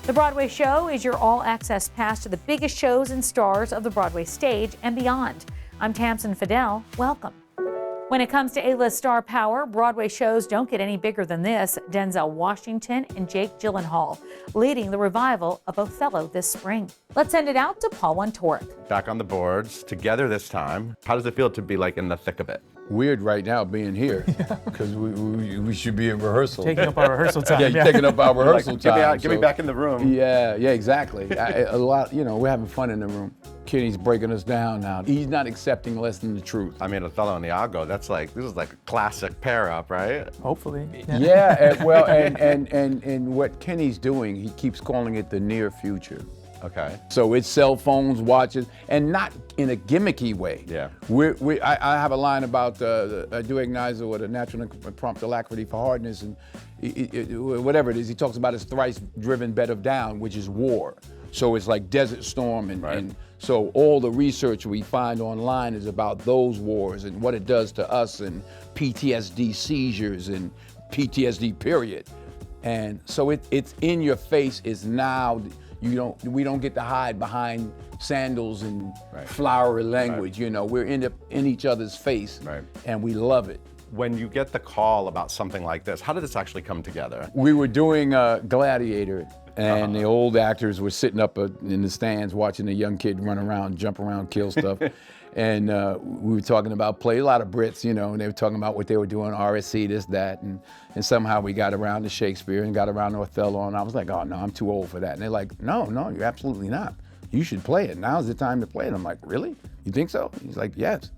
The Broadway Show is your all-access pass to the biggest shows and stars of the Broadway stage and beyond. I'm Tamsen Fadal. Welcome. When it comes to A-list star power, Broadway shows don't get any bigger than this. Denzel Washington and Jake Gyllenhaal leading the revival of Othello this spring. Let's send it out to Paul Wontorek. Back on the boards, together this time. How does it feel to be like in the thick of it? Weird right now being here because we should be in rehearsal. Taking up our rehearsal time. Yeah, taking up our rehearsal like, time. Get me back in the room. Yeah, exactly. A lot, we're having fun in the room. Kenny's breaking us down now. He's not accepting less than the truth. I mean, Othello and Iago, this is like a classic pair up, right? Hopefully. Yeah, and what Kenny's doing, he keeps calling it the near future. Okay. So it's cell phones, watches, and not in a gimmicky way. Yeah. I have a line about I do acknowledge with a natural and prompt alacrity for hardness, and whatever it is, he talks about his thrice-driven bed of down, which is war. So it's like Desert Storm, and so all the research we find online is about those wars and what it does to us, and PTSD seizures and PTSD period. And so it's in your face. Is now. We don't get to hide behind sandals and flowery language. We're in each other's face, and we love it. When you get the call about something like this, how did this actually come together? We were doing Gladiator, and the old actors were sitting up in the stands watching the young kid run around, jump around, kill stuff. And we were talking about play, a lot of Brits, and they were talking about what they were doing, RSC, this, that, and somehow we got around to Shakespeare and got around to Othello, and I was like, oh no, I'm too old for that. And they're like, no, you're absolutely not. You should play it. Now's the time to play it. I'm like, really? You think so? He's like, yes.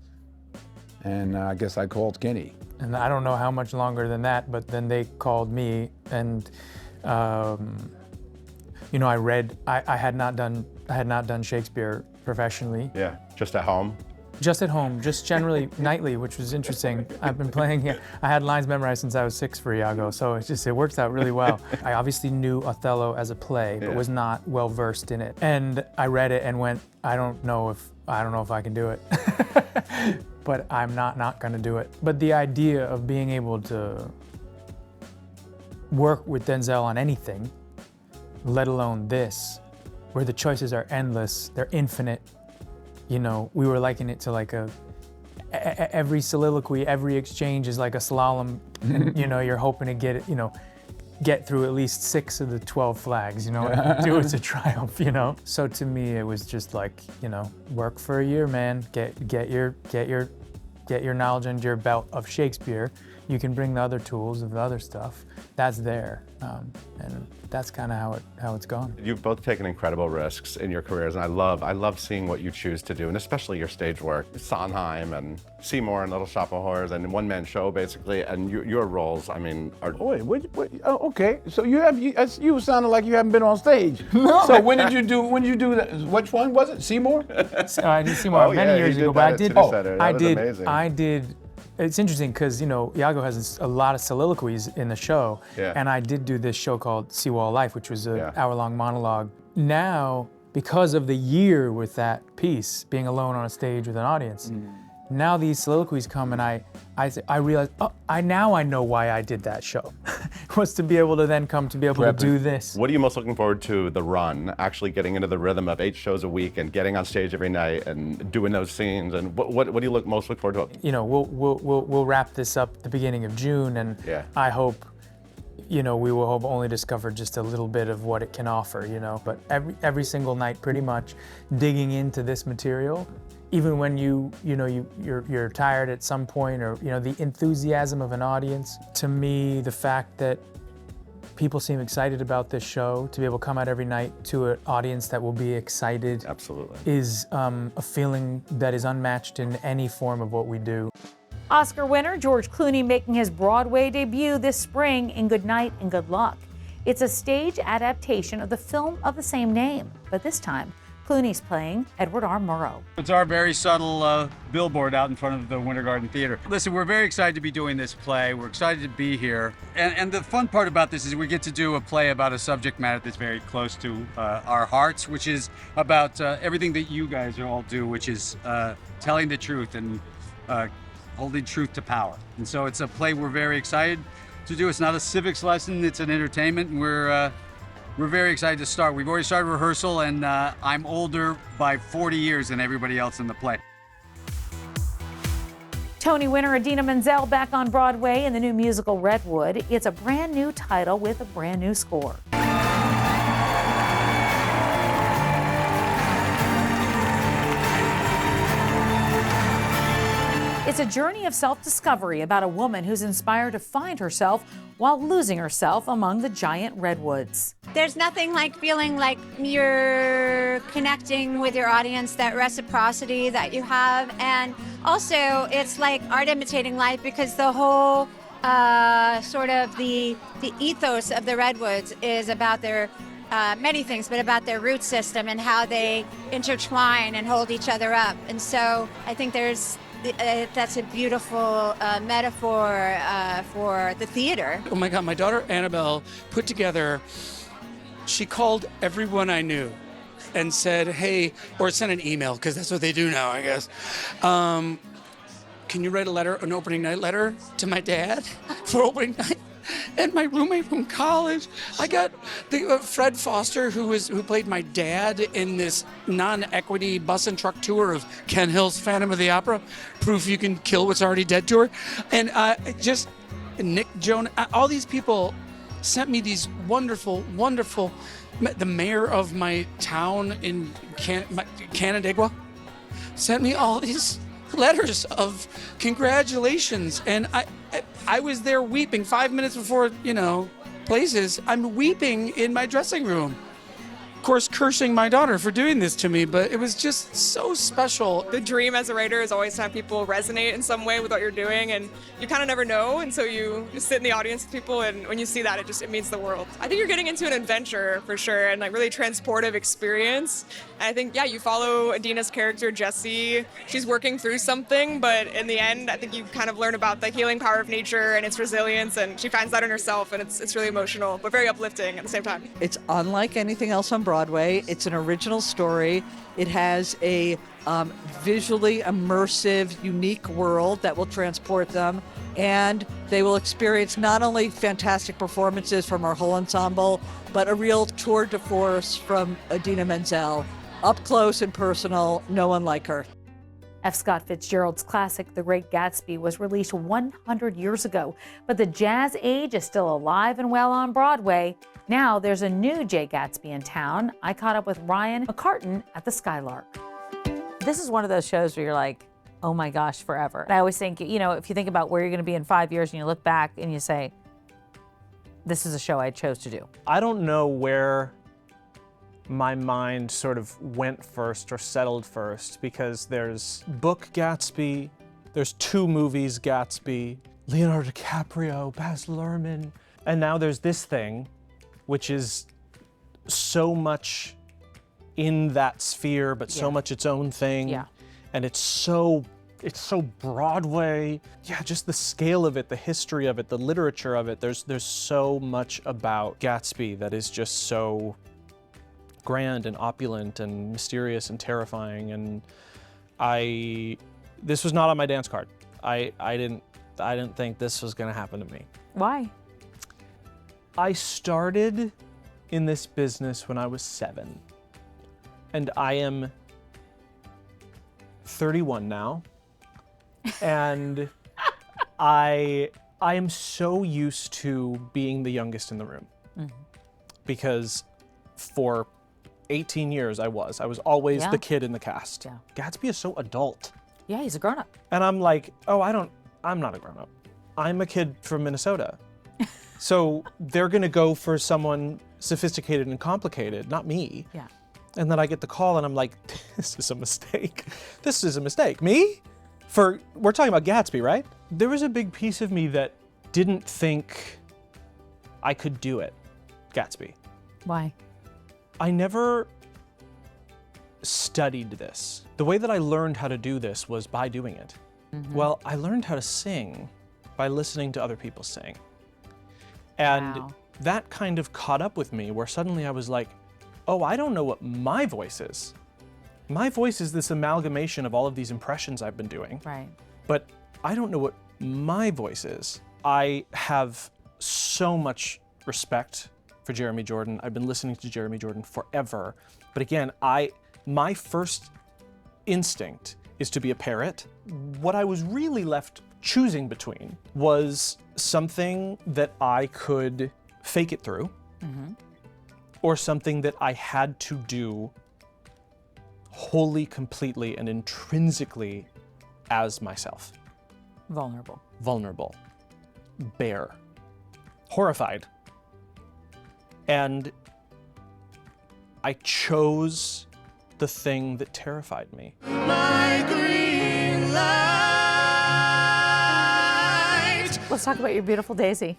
And I guess I called Kenny. And I don't know how much longer than that, but then they called me, and I had not done Shakespeare professionally. Yeah, just at home? Just at home, just generally nightly, which was interesting. I've been playing, I had lines memorized since I was 6 for Iago, so it works out really well. I obviously knew Othello as a play, but was not well versed in it. And I read it and went, I don't know if I can do it. But I'm not gonna do it. But the idea of being able to work with Denzel on anything, let alone this, where the choices are endless, they're infinite. We were likening it to like every soliloquy, every exchange is like a slalom, and you're hoping to get it, get through at least 6 of the 12 flags, and do it to triumph, So to me, it was just like, work for a year, man. Get your knowledge under your belt of Shakespeare. You can bring the other tools of the other stuff. That's there, and that's kind of how it's gone. You've both taken incredible risks in your careers, and I love seeing what you choose to do, and especially your stage work. Sondheim and Seymour and Little Shop of Horrors and One Man Show, basically, and your roles, I mean, are. Wait, oh, okay. So you sounded like you haven't been on stage. No. So when did you do that? Which one was it? Seymour? I did Seymour many years ago, but I did. It's interesting because, Iago has a lot of soliloquies in the show, and I did do this show called Seawall Life, which was an hour-long monologue. Now, because of the year with that piece, being alone on a stage with an audience, now these soliloquies come, and I realize, now I know why I did that show. Was to be able to then come to be able to do this. What are you most looking forward to the run, actually getting into the rhythm of 8 shows a week and getting on stage every night and doing those scenes? And what do you most look forward to? We'll wrap this up at the beginning of June, and I hope, we will hope only discover just a little bit of what it can offer, But every single night, pretty much, digging into this material. Even when you're tired at some point, or the enthusiasm of an audience. To me, the fact that people seem excited about this show, to be able to come out every night to an audience that will be excited, absolutely, is a feeling that is unmatched in any form of what we do. Oscar winner George Clooney making his Broadway debut this spring in Good Night and Good Luck. It's a stage adaptation of the film of the same name, but this time Clooney's playing Edward R. Murrow. It's our very subtle billboard out in front of the Winter Garden Theater. Listen, we're very excited to be doing this play. We're excited to be here. And the fun part about this is we get to do a play about a subject matter that's very close to our hearts, which is about everything that you guys all do, which is telling the truth and holding truth to power. And so it's a play we're very excited to do. It's not a civics lesson, it's an entertainment, and we're We're very excited to start. We've already started rehearsal, and I'm older by 40 years than everybody else in the play. Tony winner Idina Menzel back on Broadway in the new musical Redwood. It's a brand new title with a brand new score. It's a journey of self-discovery about a woman who's inspired to find herself while losing herself among the giant redwoods. There's nothing like feeling like you're connecting with your audience, that reciprocity that you have. And also, it's like art imitating life, because the whole sort of the ethos of the redwoods is about their many things, but about their root system and how they intertwine and hold each other up. And so I think that's a beautiful metaphor for the theater. Oh my God, my daughter Annabelle put together, she called everyone I knew and said, hey, or sent an email, because that's what they do now, I guess. Can you write an opening night letter to my dad for opening night? And my roommate from college, I got Fred Foster, who played my dad in this non-equity bus and truck tour of Ken Hill's Phantom of the Opera, Proof You Can Kill What's Already Dead tour. And just Nick Jones, all these people sent me these wonderful, the mayor of my town in Canandaigua sent me all these letters of congratulations, and I was there weeping 5 minutes before, places. I'm weeping in my dressing room. Of course, cursing my daughter for doing this to me, but it was just so special. The dream as a writer is always to have people resonate in some way with what you're doing, and you kind of never know, and so you just sit in the audience with people, and when you see that, it means the world. I think you're getting into an adventure for sure, and like really transportive experience. And I think, you follow Idina's character, Jessie. She's working through something, but in the end, I think you kind of learn about the healing power of nature and its resilience, and she finds that in herself, and it's really emotional, but very uplifting at the same time. It's unlike anything else on Broadway. It's an original story. It has a visually immersive, unique world that will transport them, and they will experience not only fantastic performances from our whole ensemble, but a real tour de force from Idina Menzel. Up close and personal, no one like her. F. Scott Fitzgerald's classic, The Great Gatsby, was released 100 years ago, but the jazz age is still alive and well on Broadway. Now there's a new J. Gatsby in town. I caught up with Ryan McCartan at the Skylark. This is one of those shows where you're like, oh my gosh, forever. And I always think, if you think about where you're going to be in 5 years and you look back and you say, this is a show I chose to do. I don't know where my mind sort of went first or settled first, because there's book Gatsby, there's 2 movies Gatsby, Leonardo DiCaprio, Baz Luhrmann, and now there's this thing, which is so much in that sphere, but so much its own thing. Yeah. And it's so Broadway. Yeah, just the scale of it, the history of it, the literature of it. There's so much about Gatsby that is just so grand and opulent and mysterious and terrifying. And this was not on my dance card. I didn't think this was gonna happen to me. Why? I started in this business when I was 7, and I am 31 now, and I am so used to being the youngest in the room, because for 18 years I was always the kid in the cast. Yeah. Gatsby is so adult. Yeah, he's a grown-up. And I'm like, I'm not a grown-up. I'm a kid from Minnesota. So they're gonna go for someone sophisticated and complicated, not me. Yeah. And then I get the call and I'm like, this is a mistake. This is a mistake. Me? We're talking about Gatsby, right? There was a big piece of me that didn't think I could do it, Gatsby. Why? I never studied this. The way that I learned how to do this was by doing it. Well, I learned how to sing by listening to other people sing. And that kind of caught up with me, where suddenly I was like, oh, I don't know what my voice is. My voice is this amalgamation of all of these impressions I've been doing. Right. But I don't know what my voice is. I have so much respect for Jeremy Jordan. I've been listening to Jeremy Jordan forever. But again, my first instinct is to be a parrot. What I was really left choosing between was something that I could fake it through, or something that I had to do wholly, completely, and intrinsically as myself. Vulnerable. Vulnerable. Bare. Horrified. And I chose the thing that terrified me. My green light. Let's talk about your beautiful Daisy.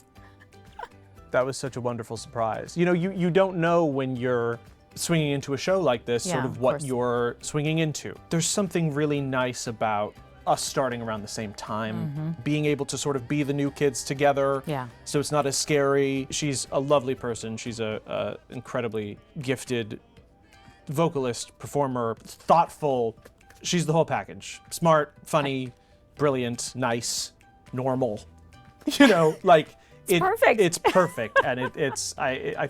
That was such a wonderful surprise. You know, you don't know when you're swinging into a show like this, Yeah, sort of of what course. you're swinging into. There's something really nice about us starting around the same time, being able to sort of be the new kids together. Yeah. So it's not as scary. She's a lovely person. She's a incredibly gifted vocalist, performer, thoughtful. She's the whole package. Smart, funny, brilliant, nice, normal. You know, like It's perfect. It's perfect, and I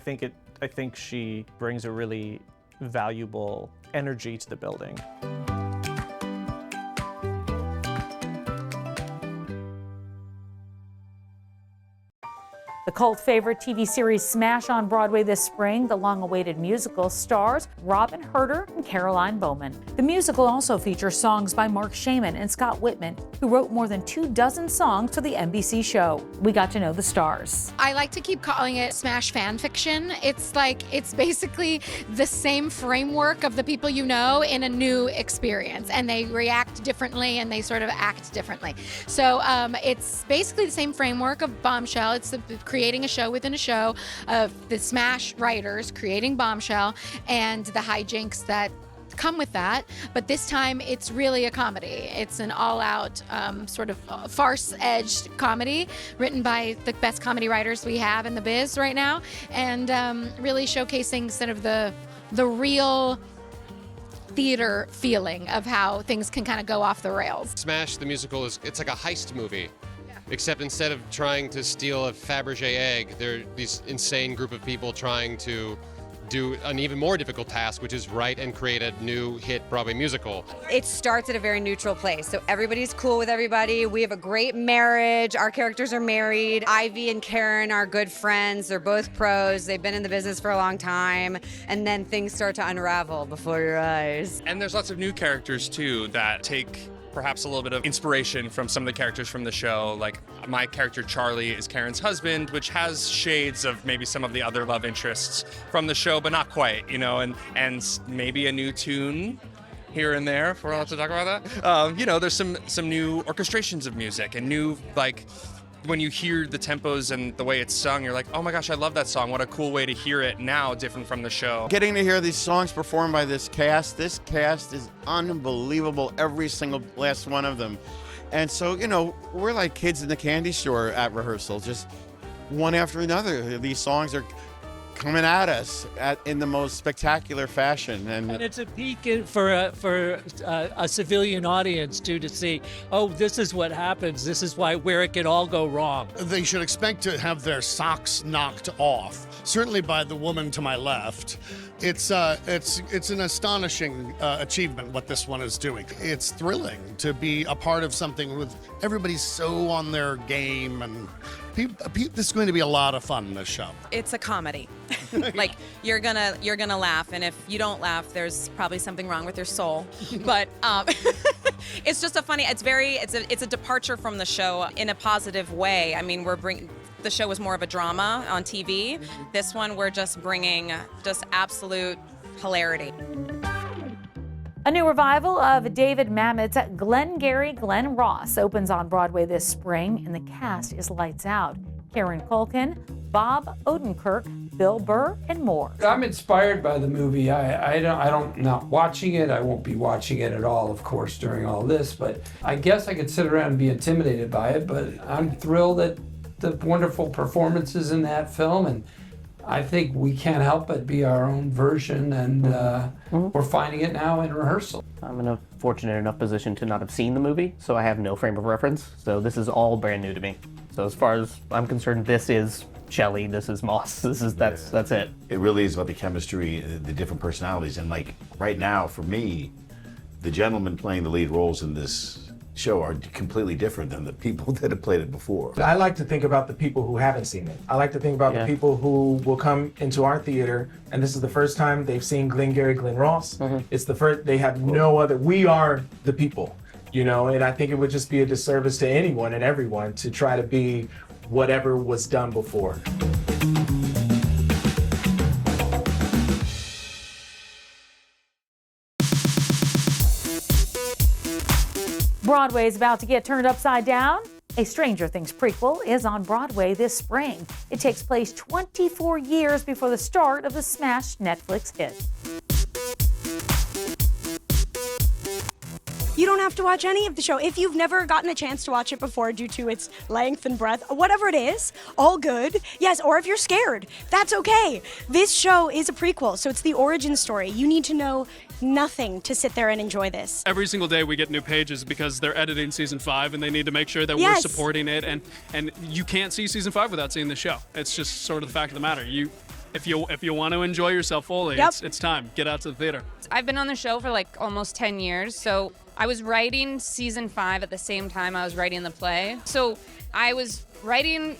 think she brings a really valuable energy to the building. The cult favorite TV series smash on Broadway this spring. The long-awaited musical stars Robyn Hurder and Caroline Bowman. The musical also features songs by Mark Shaman and Scott Whitman, who wrote more than 24 songs for the NBC show. We got to know the stars. I like to keep calling it smash fan fiction. It's basically the same framework of the people you know in a new experience, and they react differently and they sort of act differently. So it's basically the same framework of Bombshell. It's creating a show within a show of the smash writers creating Bombshell and the hijinks that come with that, but this time it's really a comedy. It's an all-out sort of farce-edged comedy written by the best comedy writers we have in the biz right now, and really showcasing sort of the real theater feeling of how things can kind of go off the rails. Smash the musical it's like a heist movie. Except instead of trying to steal a Fabergé egg, there are these insane group of people trying to do an even more difficult task, which is write and create a new hit Broadway musical. It starts at a very neutral place, so everybody's cool with everybody. We have a great marriage. Our characters are married. Ivy and Karen are good friends. They're both pros. They've been in the business for a long time, and then things start to unravel before your eyes. And there's lots of new characters too that take perhaps a little bit of inspiration from some of the characters from the show. Like my character Charlie is Karen's husband, which has shades of maybe some of the other love interests from the show, but not quite, you know, and maybe a new tune here and there, if we're allowed to talk about that. You know, there's some new orchestrations of music and new, like, when you hear the tempos and the way it's sung, you're like, oh my gosh, I love that song. What a cool way to hear it now, different from the show. Getting to hear these songs performed by this cast is unbelievable, every single last one of them. And so, you know, we're like kids in the candy store at rehearsal, just one after another. These songs are coming at us in the most spectacular fashion. And it's a peek for a civilian audience too, to see, oh, this is what happens. This is where it can all go wrong. They should expect to have their socks knocked off, certainly by the woman to my left. It's an astonishing achievement what this one is doing. It's thrilling to be a part of something with everybody so on their game, and this is going to be a lot of fun, this show. It's a comedy. Like you're gonna laugh, and if you don't laugh, there's probably something wrong with your soul. But it's just it's a departure from the show in a positive way. I mean, the show was more of a drama on TV. This one, we're just bringing just absolute hilarity. A new revival of David Mamet's Glengarry Glen Ross opens on Broadway this spring, and the cast is lights out. Kieran Culkin, Bob Odenkirk, Bill Burr, and more. I'm inspired by the movie. I'm not watching it. I won't be watching it at all, of course, during all this, but I guess I could sit around and be intimidated by it, but I'm thrilled at the wonderful performances in that film, and I think we can't help but be our own version, and we're finding it now in rehearsal. I'm in a fortunate enough position to not have seen the movie, so I have no frame of reference, so this is all brand new to me. So as far as I'm concerned, this is Shelley, this is Moss, that's it. It really is about the chemistry, the different personalities, and like right now, for me, the gentlemen playing the lead roles in this show are completely different than the people that have played it before. I like to think about the people who haven't seen it. I like to think about the people who will come into our theater, and this is the first time they've seen Glengarry Glen Ross. It's the first, they have no other, we are the people, you know, and I think it would just be a disservice to anyone and everyone to try to be whatever was done before. Broadway is about to get turned upside down. A Stranger Things prequel is on Broadway this spring. It takes place 24 years before the start of the smash Netflix hit. You don't have to watch any of the show. If you've never gotten a chance to watch it before due to its length and breadth, whatever it is, all good. Yes, or if you're scared, that's okay. This show is a prequel, so it's the origin story. You need to know nothing to sit there and enjoy this. Every single day we get new pages because they're editing season 5 and they need to make sure that we're supporting it, and you can't see season 5 without seeing the show. It's just sort of the fact of the matter. If you want to enjoy yourself fully, it's time. Get out to the theater. I've been on the show for like almost 10 years, so I was writing season 5 at the same time I was writing the play. So I was writing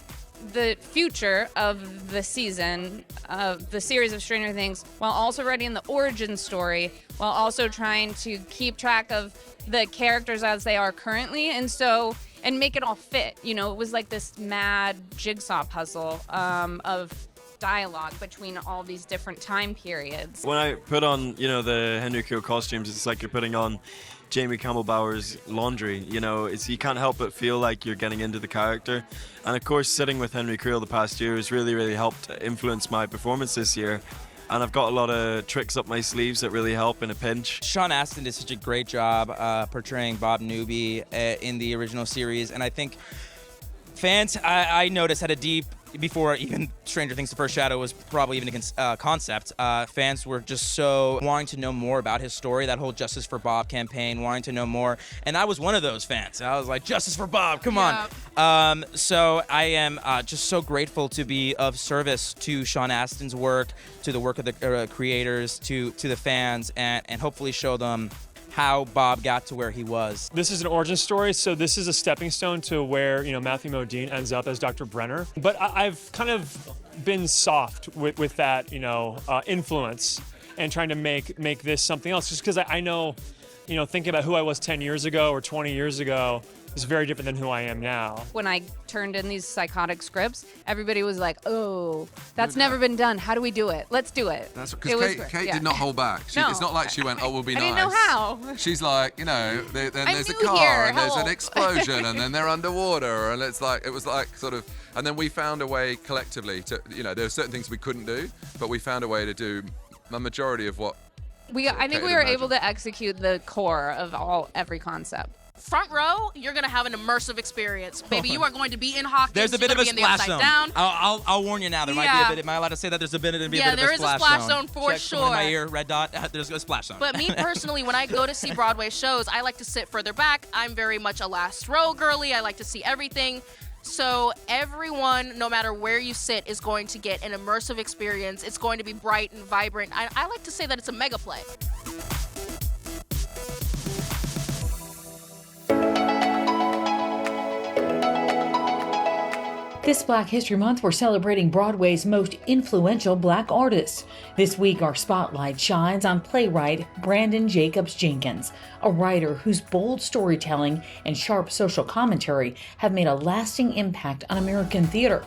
the future of the season of the series of Stranger Things while also writing the origin story, while also trying to keep track of the characters as they are currently, and make it all fit. You know, it was like this mad jigsaw puzzle of dialogue between all these different time periods. When I put on, the Henry Creel costumes, it's like you're putting on Jamie Campbell Bower's laundry. You can't help but feel like you're getting into the character. And of course, sitting with Henry Creel the past year has really, really helped influence my performance this year. And I've got a lot of tricks up my sleeves that really help in a pinch. Sean Astin did such a great job portraying Bob Newby in the original series. And I think fans, I noticed, had a deep, before even Stranger Things The First Shadow was probably even a concept, fans were just so wanting to know more about his story, that whole Justice for Bob campaign, wanting to know more. And I was one of those fans. I was like, Justice for Bob, come on. So I am just so grateful to be of service to Sean Astin's work, to the work of the creators, to the fans, and hopefully show them how Bob got to where he was. This is an origin story, so this is a stepping stone to where Matthew Modine ends up as Dr. Brenner. But I've kind of been soft with that influence and trying to make this something else, just because I know, thinking about who I was 10 years ago or 20 years ago is very different than who I am now. When I turned in these psychotic scripts, everybody was like, oh, that's never been done. How do we do it? Let's do it. That's because Kate did not hold back. It's not like she went, oh, we'll be nice. I didn't know how. She's like, then there's a car and there's an explosion and then they're underwater, and it was like sort of, and then we found a way collectively to, there are certain things we couldn't do, but we found a way to do the majority of what I think we were able to execute the core of every concept. Front row, you're going to have an immersive experience. Baby, you are going to be in Hawkins. There's a bit of a splash zone. Down. I'll warn you now. There might be a bit. Am I allowed to say that? There's a bit of a splash zone. Yeah, there is a splash zone for Check sure. In my ear, red dot. There's a splash zone. But me personally, when I go to see Broadway shows, I like to sit further back. I'm very much a last row girly. I like to see everything. So everyone, no matter where you sit, is going to get an immersive experience. It's going to be bright and vibrant. I like to say that it's a mega play. This Black History Month, we're celebrating Broadway's most influential Black artists. This week, our spotlight shines on playwright Brandon Jacobs Jenkins, a writer whose bold storytelling and sharp social commentary have made a lasting impact on American theater.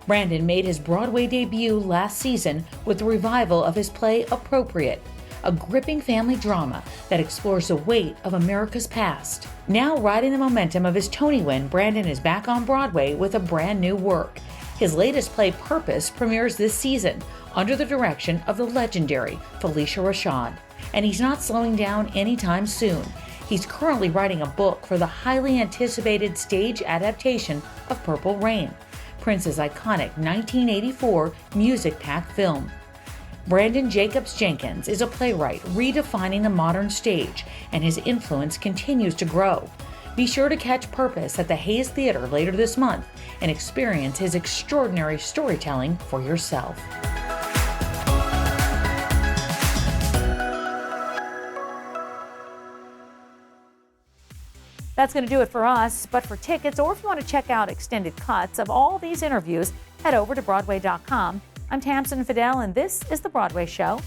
Brandon made his Broadway debut last season with the revival of his play Appropriate, a gripping family drama that explores the weight of America's past. Now riding the momentum of his Tony win, Brandon is back on Broadway with a brand new work. His latest play, Purpose, premieres this season under the direction of the legendary Felicia Rashad. And he's not slowing down anytime soon. He's currently writing a book for the highly anticipated stage adaptation of Purple Rain, Prince's iconic 1984 music-packed film. Brandon Jacobs Jenkins is a playwright redefining the modern stage, and his influence continues to grow. Be sure to catch Purpose at the Hayes Theater later this month and experience his extraordinary storytelling for yourself. That's going to do it for us, but for tickets or if you want to check out extended cuts of all these interviews, head over to Broadway.com. I'm Tamsen Fadal, and this is The Broadway Show.